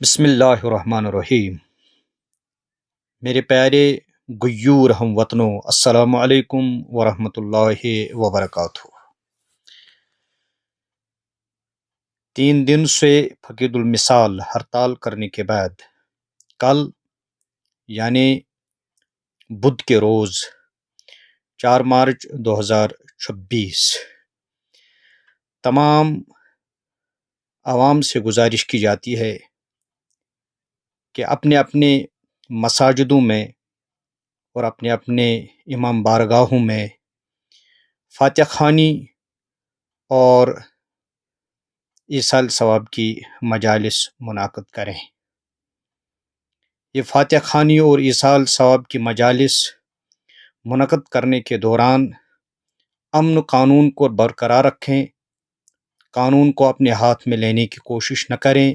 بسم اللہ الرحمن الرحیم۔ میرے پیارے غیور ہم وطنوں، السلام علیکم ورحمۃ اللہ وبرکاتہ۔ 3 دن سے فقید المثال ہڑتال کرنے کے بعد کل یعنی بدھ کے روز 4 مارچ 2026 تمام عوام سے گزارش کی جاتی ہے کہ اپنے اپنے مساجدوں میں اور اپنے اپنے امام بارگاہوں میں فاتح خوانی اور ایصال ثواب کی مجالس منعقد کریں۔ یہ فاتح خوانی اور ایصال ثواب کی مجالس منعقد کرنے کے دوران امن قانون کو برقرار رکھیں، قانون کو اپنے ہاتھ میں لینے کی کوشش نہ کریں،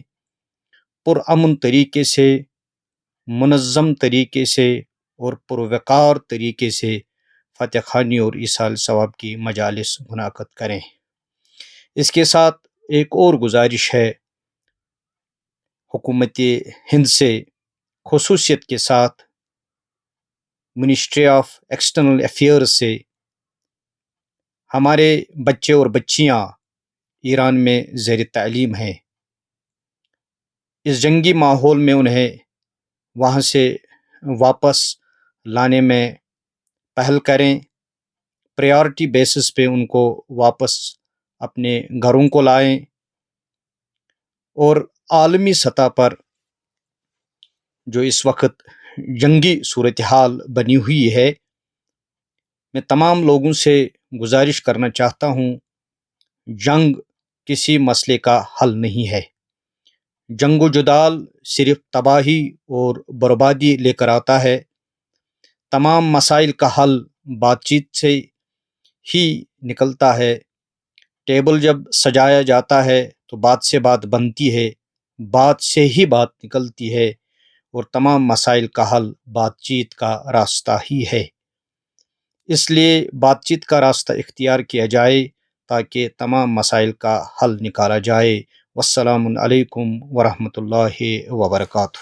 پرامن طریقے سے، منظم طریقے سے اور پروقار طریقے سے فاتح خوانی اور ایصال ثواب کی مجالس منعقد کریں۔ اس کے ساتھ ایک اور گزارش ہے حکومت ہند سے، خصوصیت کے ساتھ منسٹری آف ایکسٹرنل افیئرز سے، ہمارے بچے اور بچیاں ایران میں زیر تعلیم ہیں، اس جنگی ماحول میں انہیں وہاں سے واپس لانے میں پہل کریں، پریارٹی بیسس پہ ان کو واپس اپنے گھروں کو لائیں، اور عالمی سطح پر جو اس وقت جنگی صورتحال بنی ہوئی ہے، میں تمام لوگوں سے گزارش کرنا چاہتا ہوں، جنگ کسی مسئلے کا حل نہیں ہے۔ جنگ و جدال صرف تباہی اور بربادی لے کر آتا ہے۔ تمام مسائل کا حل بات چیت سے ہی نکلتا ہے۔ ٹیبل جب سجایا جاتا ہے تو بات سے بات بنتی ہے، بات سے ہی بات نکلتی ہے، اور تمام مسائل کا حل بات چیت کا راستہ ہی ہے۔ اس لیے بات چیت کا راستہ اختیار کیا جائے تاکہ تمام مسائل کا حل نکالا جائے۔ والسلام علیکم ورحمۃ اللہ وبرکاتہ۔